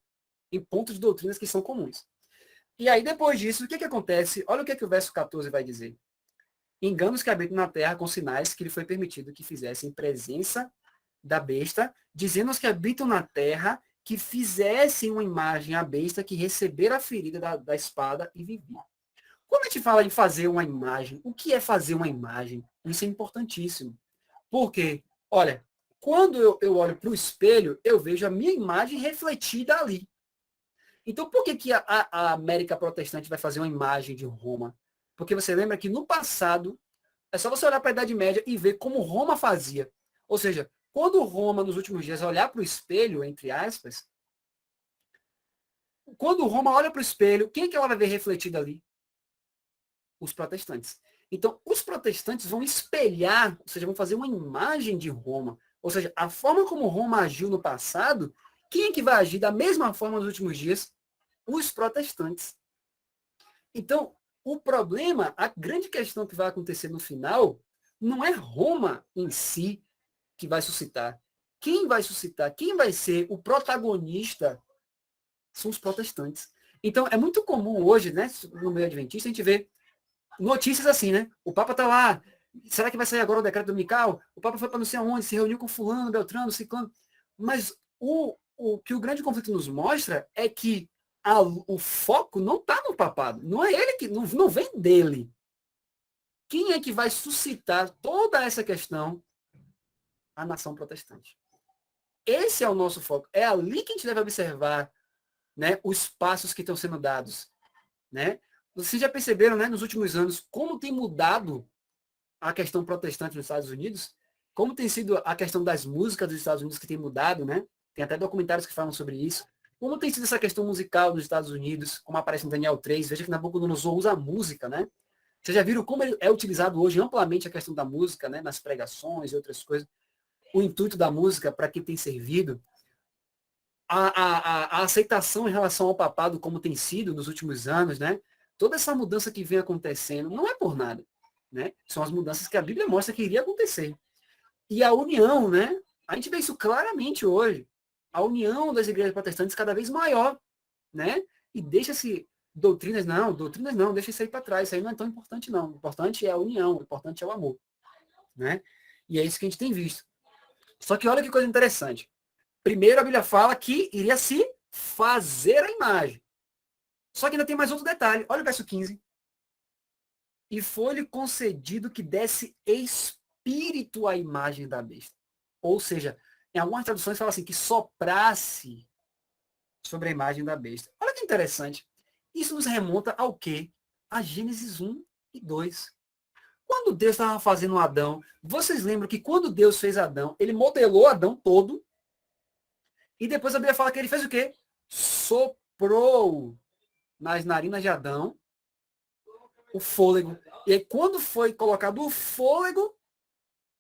em pontos de doutrinas que são comuns. E aí, depois disso, o que acontece? Olha o que o verso 14 vai dizer. Enganos que habitam na terra com sinais que lhe foi permitido que fizessem em presença da besta, dizendo aos que habitam na terra que fizessem uma imagem à besta que recebera a ferida da espada e vivia. Quando a gente fala em fazer uma imagem, o que é fazer uma imagem? Isso é importantíssimo. Porque, olha, quando eu olho para o espelho, eu vejo a minha imagem refletida ali. Então, por que a América Protestante vai fazer uma imagem de Roma? Porque você lembra que no passado, é só você olhar para a Idade Média e ver como Roma fazia. Ou seja, quando Roma, nos últimos dias, olhar para o espelho, entre aspas, quando Roma olha para o espelho, quem que ela vai ver refletido ali? Os protestantes. Então, os protestantes vão espelhar, ou seja, vão fazer uma imagem de Roma. Ou seja, a forma como Roma agiu no passado, quem é que vai agir da mesma forma nos últimos dias? Os protestantes. Então, o problema, a grande questão que vai acontecer no final, não é Roma em si que vai suscitar. Quem vai suscitar, quem vai ser o protagonista são os protestantes. Então, é muito comum hoje, né, no meio adventista, a gente vê notícias assim, né? O Papa está lá, será que vai sair agora o decreto dominical? O Papa foi para não sei aonde, se reuniu com fulano, Beltrano, Ciclano. Mas o que o grande conflito nos mostra é que o foco não está no papado. Não é ele que. Não vem dele. Quem é que vai suscitar toda essa questão? A nação protestante. Esse é o nosso foco. É ali que a gente deve observar, né, os passos que estão sendo dados. Né? Vocês já perceberam, né, nos últimos anos, como tem mudado a questão protestante nos Estados Unidos? Como tem sido a questão das músicas dos Estados Unidos que tem mudado, né? Tem até documentários que falam sobre isso. Como tem sido essa questão musical nos Estados Unidos, como aparece no Daniel 3, veja que Nabucodonosor usa a música, né? Vocês já viram como é utilizado hoje amplamente a questão da música, né? Nas pregações e outras coisas. O intuito da música, para que tem servido. A aceitação em relação ao papado, como tem sido nos últimos anos, né? Toda essa mudança que vem acontecendo, não é por nada. Né? São as mudanças que a Bíblia mostra que iria acontecer. E a união, né? A gente vê isso claramente hoje. A união das igrejas protestantes cada vez maior, né? E deixa-se doutrinas não, deixa isso aí para trás. Isso aí não é tão importante, não. O importante é a união, o importante é o amor. Né? E é isso que a gente tem visto. Só que olha que coisa interessante. Primeiro a Bíblia fala que iria se fazer a imagem. Só que ainda tem mais outro detalhe. Olha o verso 15. E foi-lhe concedido que desse espírito à imagem da besta. Ou seja, em algumas traduções fala assim, que soprasse sobre a imagem da besta. Olha que interessante. Isso nos remonta ao quê? A Gênesis 1 e 2. Quando Deus estava fazendo Adão, vocês lembram que quando Deus fez Adão, ele modelou Adão todo, e depois a Bíblia fala que ele fez o quê? Soprou nas narinas de Adão o fôlego. E aí, quando foi colocado o fôlego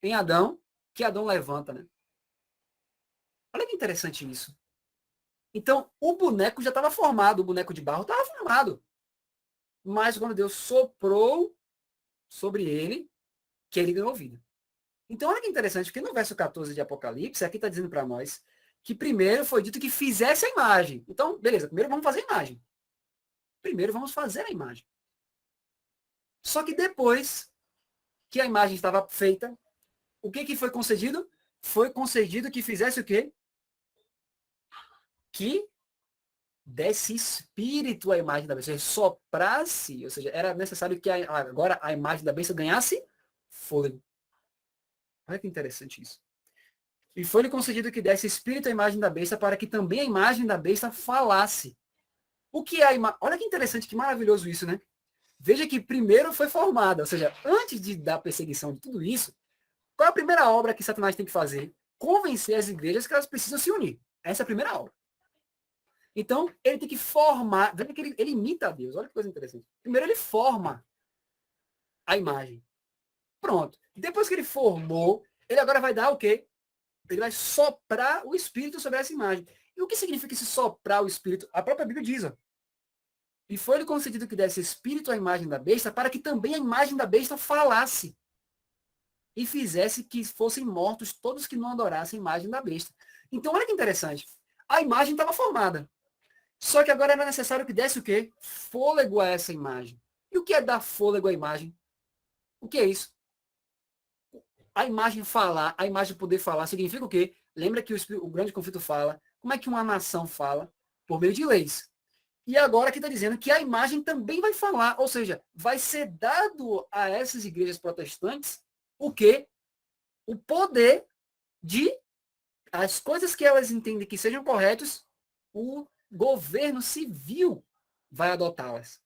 em Adão, que Adão levanta, né? Olha que interessante isso. Então, o boneco já estava formado, o boneco de barro estava formado. Mas quando Deus soprou sobre ele, que ele ganhou vida. Então, olha que interessante, porque no verso 14 de Apocalipse, aqui está dizendo para nós que primeiro foi dito que fizesse a imagem. Então, beleza, primeiro vamos fazer a imagem. Primeiro vamos fazer a imagem. Só que depois que a imagem estava feita, o que foi concedido? Foi concedido que fizesse o quê? Que desse espírito à imagem da besta, soprasse, ou seja, era necessário que agora a imagem da besta ganhasse fôlego. Olha que interessante isso. E foi-lhe concedido que desse espírito à imagem da besta para que também a imagem da besta falasse. O que é a imagem? Olha que interessante, que maravilhoso isso, né? Veja que primeiro foi formada, ou seja, antes da perseguição de tudo isso, qual é a primeira obra que Satanás tem que fazer? Convencer as igrejas que elas precisam se unir. Essa é a primeira obra. Então, ele tem que formar, veja que ele imita a Deus, olha que coisa interessante. Primeiro ele forma a imagem. Pronto. Depois que ele formou, ele agora vai dar o quê? Ele vai soprar o Espírito sobre essa imagem. E o que significa esse soprar o Espírito? A própria Bíblia diz, ó. E foi-lhe concedido que desse Espírito à imagem da besta, para que também a imagem da besta falasse. E fizesse que fossem mortos todos que não adorassem a imagem da besta. Então, olha que interessante. A imagem estava formada. Só que agora era necessário que desse o quê? Fôlego a essa imagem. E o que é dar fôlego à imagem? O que é isso? A imagem falar, a imagem poder falar, significa o quê? Lembra que o grande conflito fala, como é que uma nação fala? Por meio de leis. E agora aqui está dizendo que a imagem também vai falar, ou seja, vai ser dado a essas igrejas protestantes o quê? O poder de as coisas que elas entendem que sejam corretas, o governo civil vai adotá-las.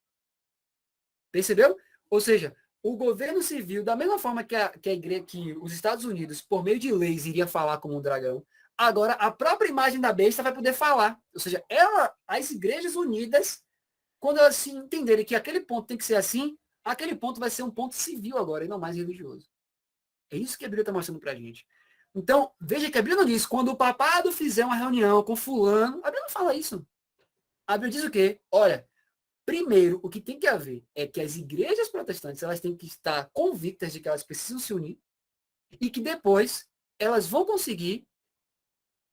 Percebeu? Ou seja, o governo civil, da mesma forma que a igreja, que os Estados Unidos, por meio de leis, iria falar como um dragão, agora a própria imagem da besta vai poder falar. Ou seja, as igrejas unidas, quando elas se entenderem que aquele ponto tem que ser assim, aquele ponto vai ser um ponto civil agora, e não mais religioso. É isso que a Bíblia está mostrando para a gente. Então, veja que a Bíblia não diz, quando o papado fizer uma reunião com fulano, a Bíblia não fala isso. A Bíblia diz o quê? Olha, primeiro, o que tem que haver é que as igrejas protestantes elas têm que estar convictas de que elas precisam se unir e que depois elas vão conseguir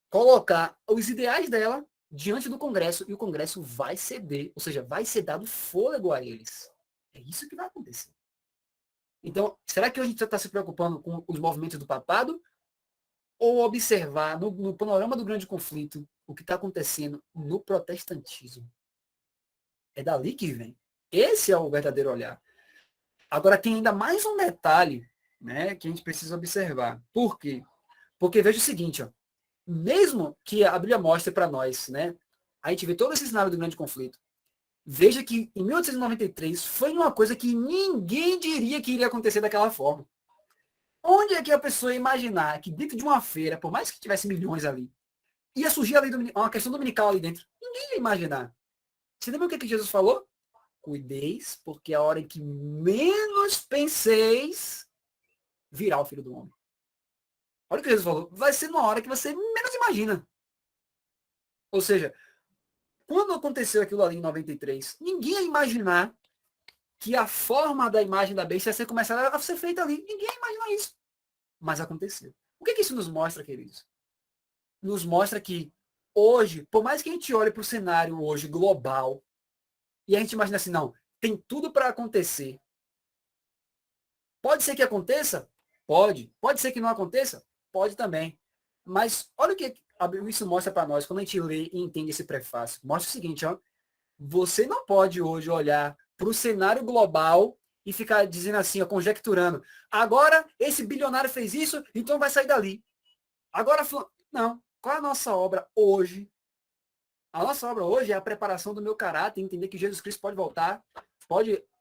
colocar os ideais dela diante do Congresso e o Congresso vai ceder, ou seja, vai ser dado fôlego a eles. É isso que vai acontecer. Então, será que a gente está se preocupando com os movimentos do papado ou observar no panorama do grande conflito o que está acontecendo no protestantismo? É dali que vem. Esse é o verdadeiro olhar. Agora, tem ainda mais um detalhe, né, que a gente precisa observar. Por quê? Porque veja o seguinte, ó, mesmo que a Bíblia mostre para nós, né, a gente vê todo esse cenário do grande conflito, veja que em 1893 foi uma coisa que ninguém diria que iria acontecer daquela forma. Onde é que a pessoa ia imaginar que dentro de uma feira, por mais que tivesse milhões ali, ia surgir uma questão dominical ali dentro? Ninguém ia imaginar. Você lembra o que Jesus falou? Cuideis, porque a hora em que menos penseis, virá o Filho do Homem. Olha o que Jesus falou. Vai ser numa hora que você menos imagina. Ou seja, quando aconteceu aquilo ali em 93, ninguém ia imaginar que a forma da imagem da besta ia ser começada a ser feita ali. Ninguém ia imaginar isso. Mas aconteceu. O que isso nos mostra, queridos? Nos mostra que hoje, por mais que a gente olhe para o cenário hoje global, e a gente imagina assim, não, tem tudo para acontecer. Pode ser que aconteça? Pode. Pode ser que não aconteça? Pode também. Mas olha o que isso mostra para nós quando a gente lê e entende esse prefácio. Mostra o seguinte, ó. Você não pode hoje olhar para o cenário global e ficar dizendo assim, ó, conjecturando. Agora, esse bilionário fez isso, então vai sair dali. Agora, não. Qual é a nossa obra hoje? A nossa obra hoje é a preparação do meu caráter, entender que Jesus Cristo pode voltar,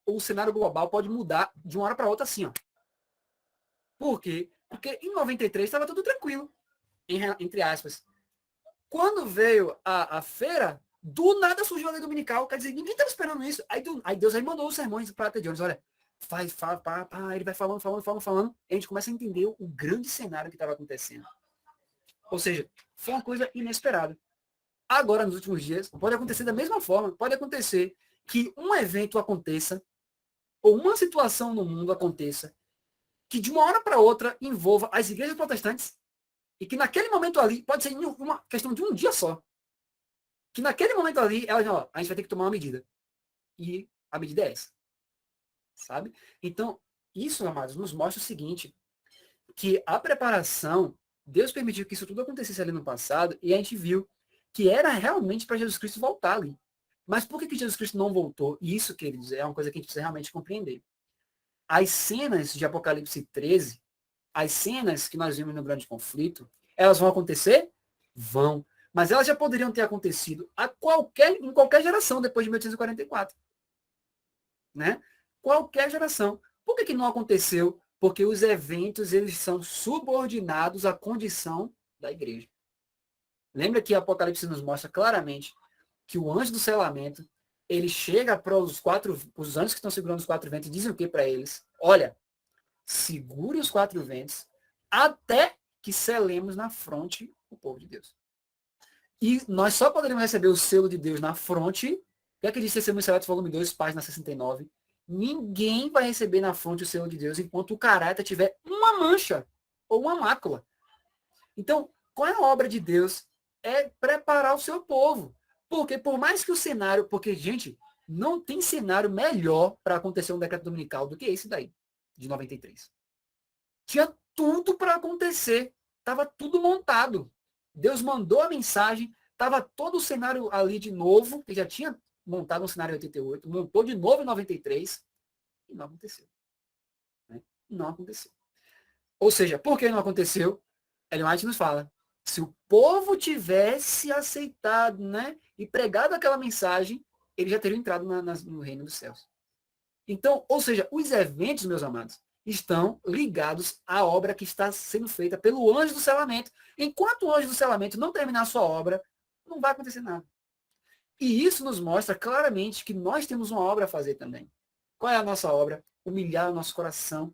o cenário global pode mudar de uma hora para outra assim, ó. Por quê? Porque em 93 estava tudo tranquilo, entre aspas. Quando veio a feira, do nada surgiu a lei dominical, quer dizer, ninguém estava esperando isso. Aí Deus aí mandou os sermões para Ata Jones, olha, ele vai falando, e a gente começa a entender o grande cenário que estava acontecendo. Ou seja, foi uma coisa inesperada. Agora, nos últimos dias, pode acontecer da mesma forma, pode acontecer que um evento aconteça, ou uma situação no mundo aconteça, que de uma hora para outra envolva as igrejas protestantes e que naquele momento ali, pode ser uma questão de um dia só, que naquele momento ali, elas, ó, a gente vai ter que tomar uma medida. E a medida é essa. Sabe? Então, isso, amados, nos mostra o seguinte, que a preparação, Deus permitiu que isso tudo acontecesse ali no passado e a gente viu que era realmente para Jesus Cristo voltar ali. Mas por que Jesus Cristo não voltou? E isso, queridos, é uma coisa que a gente precisa realmente compreender. As cenas de Apocalipse 13, as cenas que nós vimos no grande conflito, elas vão acontecer? Vão. Mas elas já poderiam ter acontecido em qualquer geração depois de 1844. Né? Qualquer geração. Por que não aconteceu? Porque os eventos eles são subordinados à condição da igreja. Lembra que Apocalipse nos mostra claramente que o anjo do selamento, ele chega para os anjos que estão segurando os 4 ventos e dizem o que para eles? Olha, segure os 4 ventos até que selemos na fronte o povo de Deus. E nós só poderíamos receber o selo de Deus na fronte. O que é que diz Testemunhos Seletos, volume 2, página 69? Ninguém vai receber na fronte o selo de Deus enquanto o caráter tiver uma mancha ou uma mácula. Então, qual é a obra de Deus? É preparar o seu povo. Porque por mais que o cenário... Porque, gente, não tem cenário melhor para acontecer um decreto dominical do que esse daí, de 93. Tinha tudo para acontecer. Estava tudo montado. Deus mandou a mensagem, estava todo o cenário ali de novo, que já tinha montado um cenário em 88, montou de novo em 93, e não aconteceu. Né? Não aconteceu. Ou seja, por que não aconteceu? Ellen White nos fala, se o povo tivesse aceitado, né, e pregado aquela mensagem, ele já teria entrado no reino dos céus. Então, ou seja, os eventos, meus amados, estão ligados à obra que está sendo feita pelo anjo do selamento. Enquanto o anjo do selamento não terminar a sua obra, não vai acontecer nada. E isso nos mostra claramente que nós temos uma obra a fazer também. Qual é a nossa obra? Humilhar o nosso coração.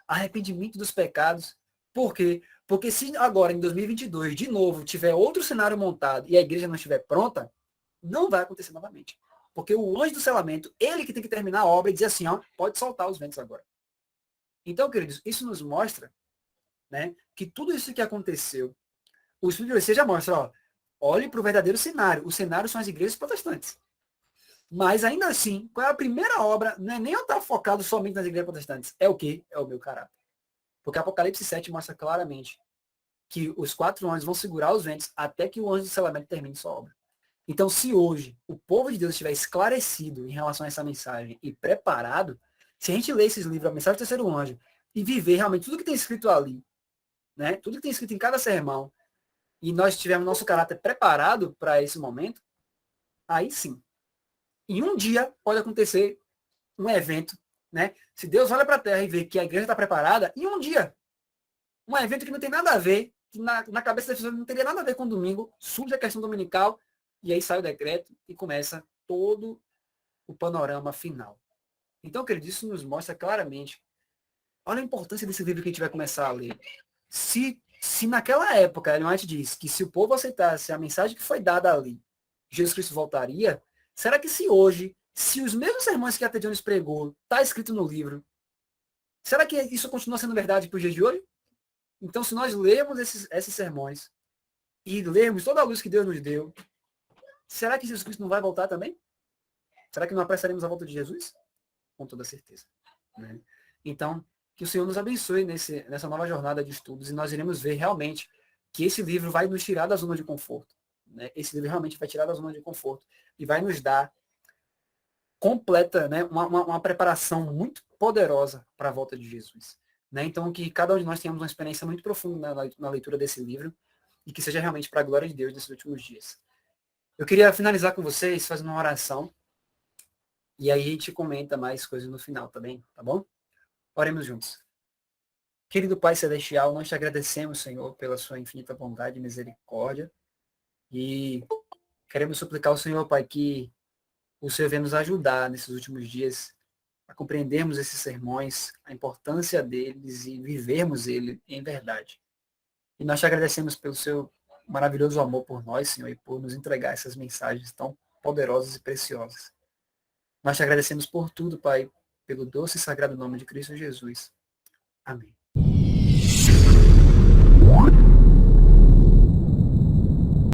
Arrependimento dos pecados. Por quê? Porque se agora, em 2022, de novo, tiver outro cenário montado e a igreja não estiver pronta, não vai acontecer novamente. Porque o anjo do selamento, ele que tem que terminar a obra e dizer assim, ó, pode soltar os ventos agora. Então, queridos, isso nos mostra, né, que tudo isso que aconteceu, o Espírito de você já mostra, ó, olhe para o verdadeiro cenário. O cenário são as igrejas protestantes. Mas ainda assim, qual é a primeira obra? Não é nem eu estar focado somente nas igrejas protestantes. É o quê? É o meu caráter. Porque Apocalipse 7 mostra claramente que os 4 anjos vão segurar os ventos até que o anjo do selamento termine sua obra. Então, se hoje o povo de Deus estiver esclarecido em relação a essa mensagem e preparado, se a gente ler esses livros, a mensagem do terceiro anjo, e viver realmente tudo que tem escrito ali, né? Tudo que tem escrito em cada sermão, e nós tivermos nosso caráter preparado para esse momento, aí sim. Em um dia pode acontecer um evento, né? Se Deus olha para a terra e vê que a igreja está preparada, em um dia, um evento que não tem nada a ver, que na cabeça das pessoas não teria nada a ver com o domingo, surge a questão dominical, e aí sai o decreto e começa todo o panorama final. Então, querido, isso nos mostra claramente, olha a importância desse livro que a gente vai começar a ler. Se naquela época, Ellen White diz que se o povo aceitasse a mensagem que foi dada ali, Jesus Cristo voltaria, será que se hoje, se os mesmos sermões que a T. Jones pregou, está escrito no livro, será que isso continua sendo verdade para os dias de hoje? Então, se nós lermos esses sermões e lermos toda a luz que Deus nos deu, será que Jesus Cristo não vai voltar também? Será que não apressaremos a volta de Jesus? Com toda certeza. Né? Então, que o Senhor nos abençoe nessa nova jornada de estudos e nós iremos ver realmente que esse livro vai nos tirar da zona de conforto. Né? Esse livro realmente vai tirar da zona de conforto e vai nos dar completa, né? uma preparação muito poderosa para a volta de Jesus. Né? Então, que cada um de nós tenhamos uma experiência muito profunda na leitura desse livro e que seja realmente para a glória de Deus nesses últimos dias. Eu queria finalizar com vocês fazendo uma oração e aí a gente comenta mais coisas no final, tá bem? Tá bom? Oremos juntos. Querido Pai Celestial, nós te agradecemos, Senhor, pela sua infinita bondade e misericórdia e queremos suplicar ao Senhor, Pai, que o Senhor venha nos ajudar nesses últimos dias a compreendermos esses sermões, a importância deles e vivermos ele em verdade. E nós te agradecemos pelo seu maravilhoso amor por nós, Senhor, e por nos entregar essas mensagens tão poderosas e preciosas. Nós te agradecemos por tudo, Pai, pelo doce e sagrado nome de Cristo Jesus. Amém.